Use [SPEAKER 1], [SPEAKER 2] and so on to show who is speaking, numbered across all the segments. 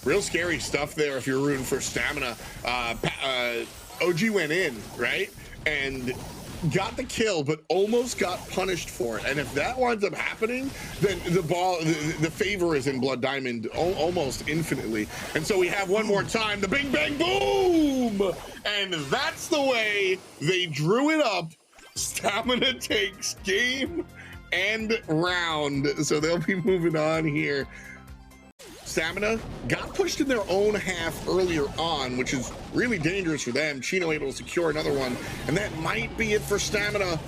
[SPEAKER 1] real scary stuff there if you're rooting for stamina. OG went in, right? And got the kill, but almost got punished for it. And if that winds up happening, then the favor is in Blood Diamond almost infinitely. And so we have one more time, the bing, bang, boom! And that's the way they drew it up. Stamina takes game and round. So they'll be moving on here. Stamina got pushed in their own half earlier on, which is really dangerous for them. Chino able to secure another one, and that might be it for Stamina.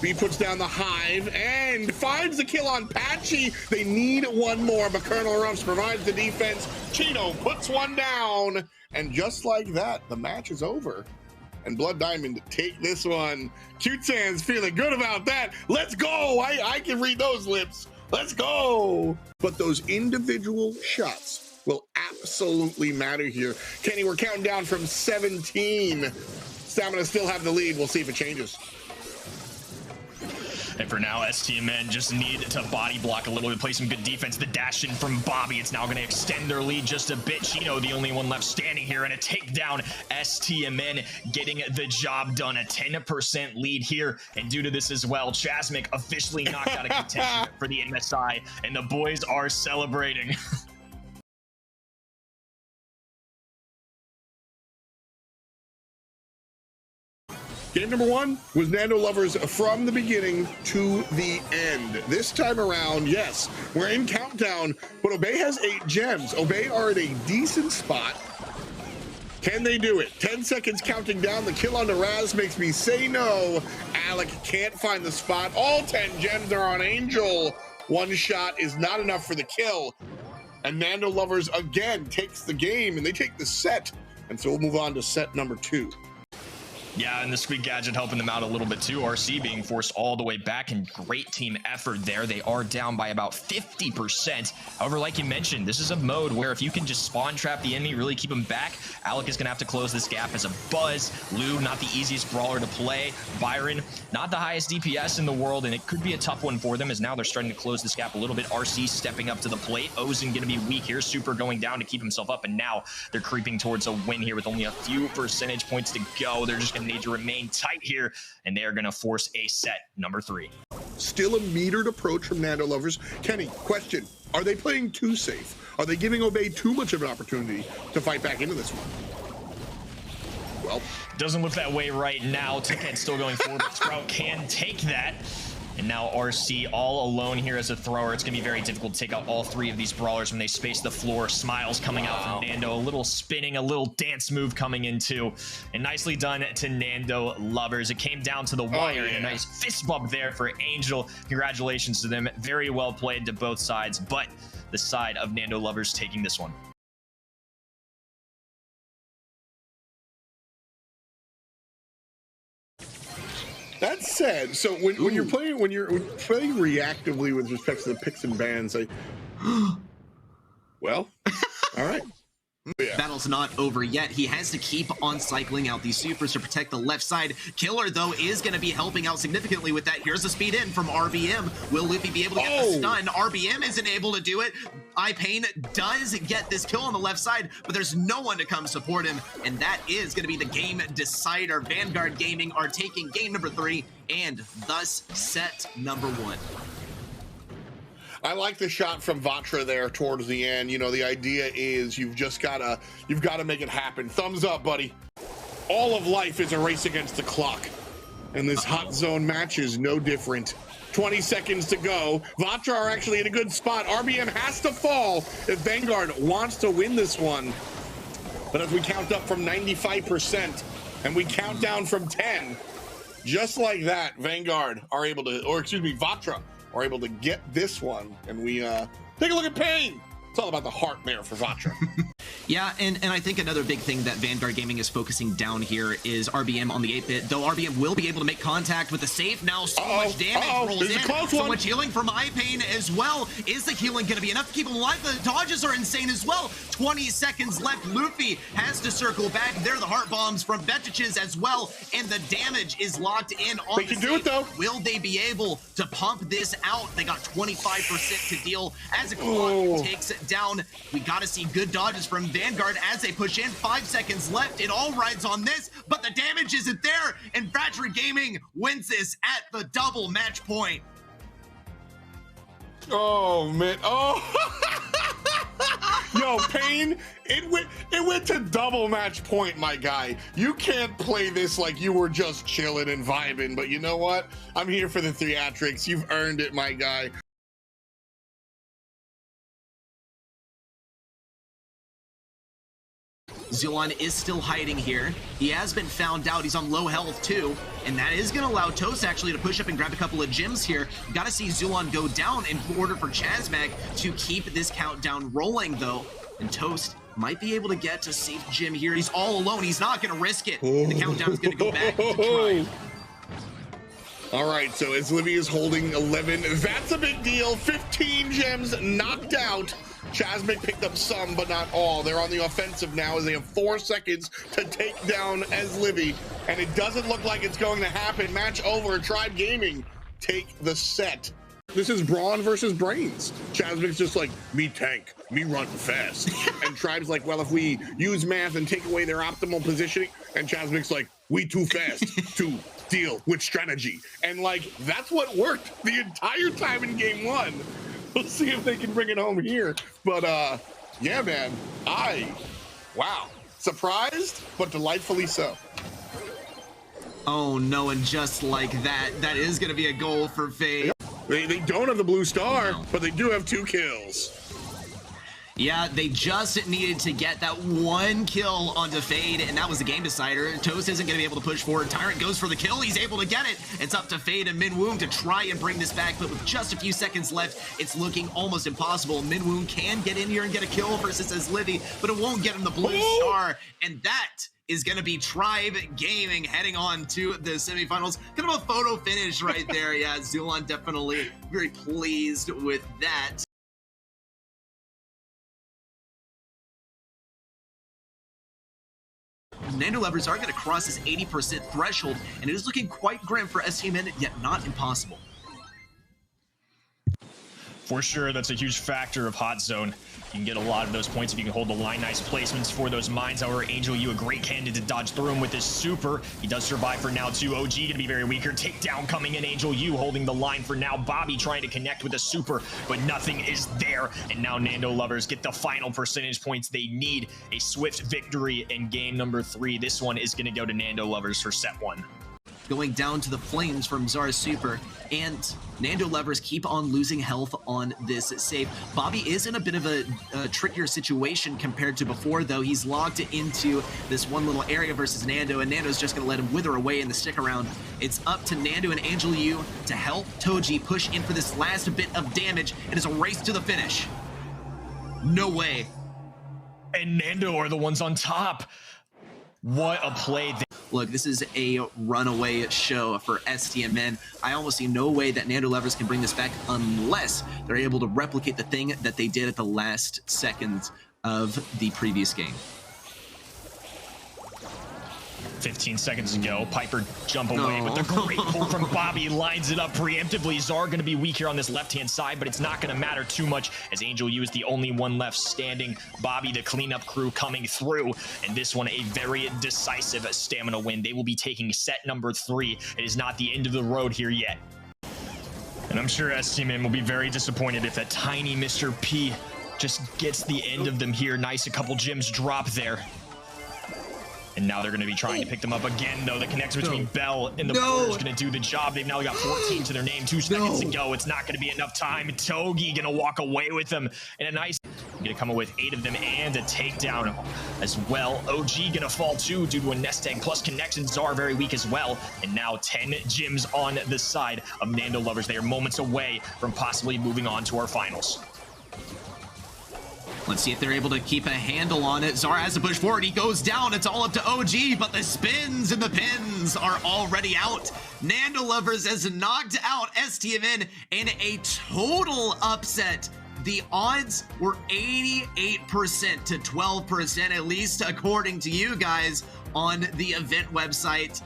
[SPEAKER 1] B puts down the Hive and finds the kill on Patchy. They need one more, but Colonel Ruffs provides the defense. Chino puts one down, and just like that, the match is over. And Blood Diamond take this one. Cute Sands feeling good about that. Let's go. I can read those lips. Let's go. But those individual shots will absolutely matter here. Kenny, we're counting down from 17. Stamina still have the lead. We'll see if it changes.
[SPEAKER 2] And for now, STMN just need to body block a little bit, play some good defense. The dash in from Bobby, it's now going to extend their lead just a bit. Chino, the only one left standing here, and a takedown. STMN getting the job done. A 10% lead here. And due to this as well, Chasmic officially knocked out of contention for the MSI, and the boys are celebrating.
[SPEAKER 1] Game number one was Nando Lovers from the beginning to the end. This time around, yes, we're in countdown, but Obey has 8 gems. Obey are at a decent spot. Can they do it? 10 seconds counting down. The kill on the Raz makes me say no. Alec can't find the spot. All 10 gems are on Angel. One shot is not enough for the kill. And Nando Lovers again takes the game, and they take the set. And so we'll move on to set number 2.
[SPEAKER 2] Yeah, and the Squeak Gadget helping them out a little bit too. RC being forced all the way back, and great team effort there. They are down by about 50%. However, like you mentioned, this is a mode where if you can just spawn trap the enemy, really keep them back, Alec is going to have to close this gap as a Buzz. Lou, not the easiest brawler to play. Byron, not the highest DPS in the world, and it could be a tough one for them as now they're starting to close this gap a little bit. RC stepping up to the plate. Ozen going to be weak here. Super going down to keep himself up, and now they're creeping towards a win here with only a few percentage points to go. They're just going to need to remain tight here, and they are going to force a set number 3.
[SPEAKER 1] Still a metered approach from Nando Lovers. Kenny, question, are they playing too safe? Are they giving Obey too much of an opportunity to fight back into this one? Well,
[SPEAKER 2] doesn't look that way right now. Ticket still going forward, but Sprout can take that. And now RC all alone here as a thrower. It's going to be very difficult to take out all 3 of these brawlers when they space the floor. Smiles coming out from Nando. A little spinning, a little dance move coming in too. And nicely done to Nando Lovers. It came down to the wire. And a nice fist bump there for Angel. Congratulations to them. Very well played to both sides, but the side of Nando Lovers taking this one.
[SPEAKER 1] That said, so when you're playing reactively with respect to the picks and bans, well, all right.
[SPEAKER 3] Yeah. Battle's not over yet. He has to keep on cycling out these supers to protect the left side. Killer, though, is going to be helping out significantly with that. Here's a speed in from RBM. Will Luffy be able to get the stun? RBM isn't able to do it. iPain does get this kill on the left side, but there's no one to come support him, and that is going to be the game decider. Vanguard Gaming are taking game number 3 and thus set number 1.
[SPEAKER 1] I like the shot from Vatra there towards the end. You know, the idea is you've got to make it happen. Thumbs up, buddy. All of life is a race against the clock, and this hot zone match is no different. 20 seconds to go. Vatra are actually in a good spot. RBM has to fall if Vanguard wants to win this one. But as we count up from 95% and we count down from 10, just like that, Vanguard are able to, or excuse me, Vatra are able to get this one, and we take a look at Pain. It's all about the heart there for Vatra.
[SPEAKER 3] Yeah, and I think another big thing that Vanguard Gaming is focusing down here is RBM on the 8-bit, though RBM will be able to make contact with the safe. Now so much damage rolls in, so much healing from iPain as well. Is the healing going to be enough to keep him alive? The dodges are insane as well. 20 seconds left. Luffy has to circle back. There are the heart bombs from Betiches as well, and the damage is locked in on
[SPEAKER 1] They can do it, though.
[SPEAKER 3] Will they be able to pump this out? They got 25% to deal as a clock takes down. We got to see good dodges from Vanguard as they push in. 5 seconds left. It all rides on this, but the damage isn't there, and Fracture Gaming wins this at the double match point.
[SPEAKER 1] Oh man! Oh, yo, Pain! It went to double match point, my guy. You can't play this like you were just chilling and vibing. But you know what? I'm here for the theatrics. You've earned it, my guy.
[SPEAKER 3] Zulon is still hiding here. He has been found out. He's on low health too, and that is going to allow Toast actually to push up and grab a couple of gems here. Got to see Zulon go down in order for Chazmag to keep this countdown rolling though, and Toast might be able to get a safe gem here. He's all alone. He's not going to risk it. And the countdown is going to go back to try.
[SPEAKER 1] All right, so as Livy is holding 11, that's a big deal. 15 gems knocked out. Chazmig picked up some, but not all. They're on the offensive now as they have 4 seconds to take down as Livy, and it doesn't look like it's going to happen. Match over. Tribe Gaming take the set. This is Brawn versus Brains. Chazmig's just like, me tank, me run fast. And Tribe's like, well, if we use math and take away their optimal positioning, and Chazmig's like, we too fast to deal with strategy. And like, that's what worked the entire time in game 1. We'll see if they can bring it home here. But yeah, man, wow. Surprised, but delightfully so.
[SPEAKER 3] Oh no, and just like that, that is going to be a goal for FaZe.
[SPEAKER 1] They don't have the blue star, but they do have 2 kills.
[SPEAKER 3] Yeah, they just needed to get that 1 kill onto Fade, and that was the game decider. Toast isn't going to be able to push forward. Tyrant goes for the kill. He's able to get it. It's up to Fade and Minwoong to try and bring this back, but with just a few seconds left, it's looking almost impossible. Minwoong can get in here and get a kill versus as Livy, but it won't get him the blue star, and that is going to be Tribe Gaming heading on to the semifinals. Kind of a photo finish right there. Yeah, Zulon definitely very pleased with that. Nando Lovers are going to cross this 80% threshold, and it is looking quite grim for STMN, yet not impossible.
[SPEAKER 2] For sure, that's a huge factor of Hot Zone. You can get a lot of those points if you can hold the line. Nice placements for those mines. However, Angel U, a great candidate to dodge through him with his super. He does survive for now, too. OG going to be very weaker. Takedown coming in. Angel U holding the line for now. Bobby trying to connect with a super, but nothing is there. And now Nando Lovers get the final percentage points they need. A swift victory in game number 3. This one is going to go to Nando Lovers for set 1.
[SPEAKER 3] Going down to the flames from Zara's super, and Nando Lovers keep on losing health on this save. Bobby is in a bit of a trickier situation compared to before, though. He's locked into this one little area versus Nando, and Nando's just going to let him wither away in the stick around. It's up to Nando and Angel U to help Toji push in for this last bit of damage. It is a race to the finish. No way.
[SPEAKER 2] And Nando are the ones on top. What a play.
[SPEAKER 3] Look, this is a runaway show for STMN. I almost see no way that Nando Lovers can bring this back unless they're able to replicate the thing that they did at the last second of the previous game.
[SPEAKER 2] 15 seconds ago, Piper jump away with a great pull from Bobby, lines it up preemptively. Zar going to be weak here on this left-hand side, but it's not going to matter too much as Angel U is the only one left standing. Bobby, the cleanup crew, coming through, and this one a very decisive stamina win. They will be taking set number 3. It is not the end of the road here yet. And I'm sure STMN will be very disappointed if that tiny Mr. P just gets the end of them here. Nice, a couple gems drop there. And now they're going to be trying to pick them up again, though. The connection between Bell and the Blur is going to do the job. They've now got 14 to their name. 2 seconds to go. It's not going to be enough time. Togi going to walk away with them. And a nice... going to come up with 8 of them and a takedown as well. OG going to fall, too, due to a nest egg. Plus, connections are very weak as well. And now 10 gyms on the side of Nando Lovers. They are moments away from possibly moving on to our finals.
[SPEAKER 3] Let's see if they're able to keep a handle on it. Zara has to push forward. He goes down. It's all up to OG, but the spins and the pins are already out. Nando Lovers has knocked out STMN in a total upset. The odds were 88% to 12%, at least according to you guys on the event website.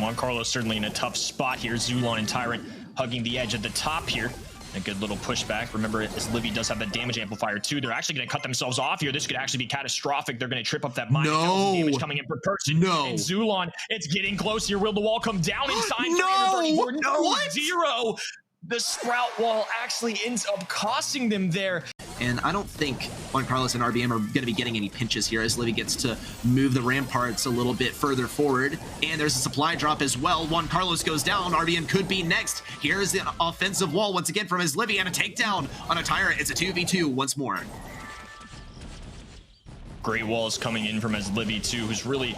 [SPEAKER 2] Juan Carlos certainly in a tough spot here. Zulon and Tyrant hugging the edge at the top here. A good little pushback. Remember, as Livy does have the damage amplifier too, they're actually going to cut themselves off here. This could actually be catastrophic. They're going to trip up that mine.
[SPEAKER 3] No.
[SPEAKER 2] Damage coming in per person.
[SPEAKER 3] No.
[SPEAKER 2] And Zulon, it's getting close here. Will the wall come down in time?
[SPEAKER 3] No.
[SPEAKER 2] 334. No.
[SPEAKER 3] What?
[SPEAKER 2] 0. The Sprout wall actually ends up costing them there.
[SPEAKER 3] And I don't think Juan Carlos and RBM are going to be getting any pinches here as Livy gets to move the ramparts a little bit further forward. And there's a supply drop as well. Juan Carlos goes down. RBM could be next. Here's the offensive wall once again from his Livy, and a takedown on a Tyrant. It's a 2v2 once more.
[SPEAKER 2] Great walls coming in from as Livy too, who's really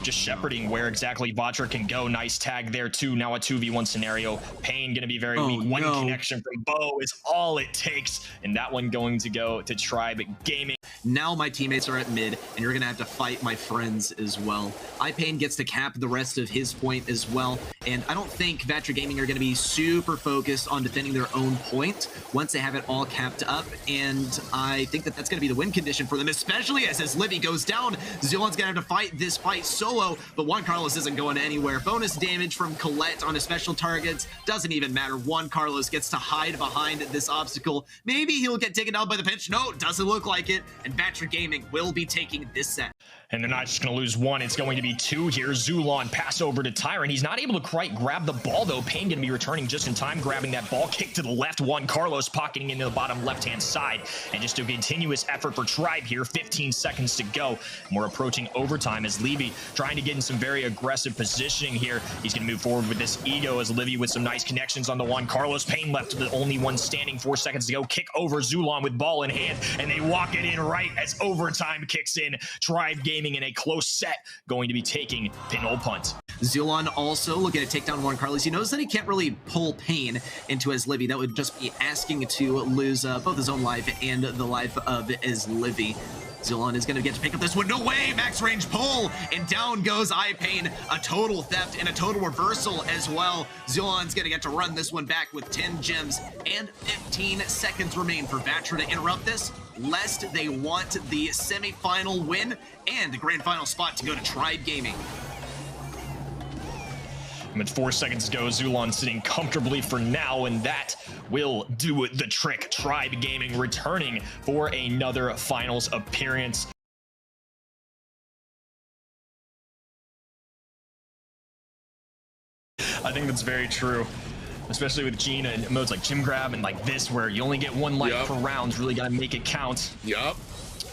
[SPEAKER 2] just shepherding where exactly Vatra can go. Nice tag there too. Now a 2v1 scenario. Pain gonna be very weak. One connection from Bo is all it takes, and that one going to go to Tribe Gaming.
[SPEAKER 3] Now my teammates are at mid, and you're gonna have to fight my friends as well. iPain gets to cap the rest of his point as well, and I don't think Vatra Gaming are gonna be super focused on defending their own point once they have it all capped up, and I think that that's gonna be the win condition for them, especially as Livy goes down. Zulon's gonna have to fight this fight solo, but Juan Carlos isn't going anywhere. Bonus damage from Colette on his special targets doesn't even matter. Juan Carlos gets to hide behind this obstacle. Maybe he'll get taken down by the pinch. No, doesn't look like it. And Vatra Gaming will be taking this set.
[SPEAKER 2] And they're not just going to lose one, it's going to be two here. Zulon pass over to Tyrant. He's not able to quite grab the ball, though. Pain going to be returning just in time, grabbing that ball. Kick to the left. Juan Carlos pocketing into the bottom left-hand side. And just a continuous effort for Tribe here. 15 seconds to go. And we're approaching overtime as Levy trying to get in some very aggressive positioning here. He's going to move forward with this ego as Livy with some nice connections on the Juan Carlos. Pain left to the only one standing. 4 seconds to go. Kick over Zulon with ball in hand, and they walk it in right as overtime kicks in. Tribe Gaming in a close set going to be taking pinhole punt.
[SPEAKER 3] Zulon also looking to take down Juan Carlos. He knows that he can't really pull Pain into his Livy. That would just be asking to lose both his own life and the life of his Livy. Zulon is going to get to pick up this one. No way! Max range pull! And down goes iPain. A total theft and a total reversal as well. Zulon's going to get to run this one back with 10 gems and 15 seconds remain for Vatra to interrupt this, lest they want the semi-final win and the grand final spot to go to Tribe Gaming.
[SPEAKER 2] With 4 seconds to go, Zulon sitting comfortably for now, and that will do the trick. Tribe Gaming returning for another finals appearance. I think that's very true, especially with Gina and modes like Gym Grab and like this, where you only get one life per round. Really got to make it count.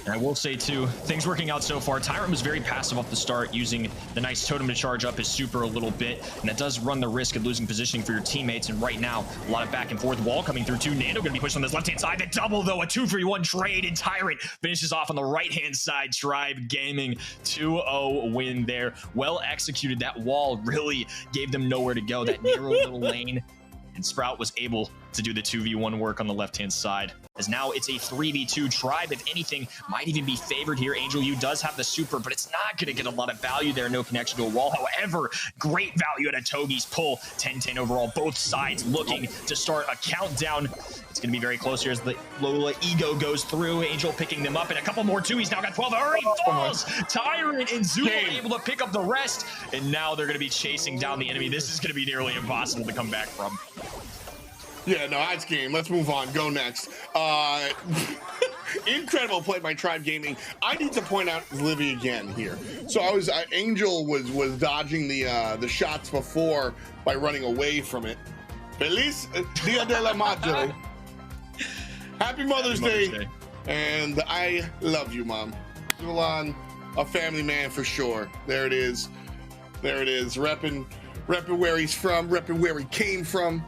[SPEAKER 2] And I will say too, things working out so far. Tyrant was very passive off the start, using the nice totem to charge up his super a little bit, and that does run the risk of losing positioning for your teammates. And right now, a lot of back and forth. Wall coming through too. Nando gonna be pushed on this left-hand side. The double though, a 2-for-1 trade, and Tyrant finishes off on the right-hand side. Tribe Gaming 2-0 win there. Well executed. That wall really gave them nowhere to go. That narrow little lane. And Sprout was able to do the 2v1 work on the left-hand side. As now it's a 3v2. Tribe, if anything, might even be favored here. Angel U does have the super, but it's not going to get a lot of value there. No connection to a wall. However, great value at a Togi's pull. 10-10 overall. Both sides looking to start a countdown. It's going to be very close here as the Lola ego goes through. Angel picking them up, and a couple more too. He's now got 12. Hurry, falls! Tyrant and Zula able to pick up the rest, and now they're going to be chasing down the enemy. This is going to be nearly impossible to come back from.
[SPEAKER 1] Yeah, no, that's game. Let's move on. Go next. Incredible play by Tribe Gaming. I need to point out Livy again here. So Angel was dodging the shots before by running away from it. Feliz Dia de la Madre. Happy Mother's Day. And I love you, Mom. Zulon, a family man for sure. There it is. There it is. Repping where he's from, repping where he came from.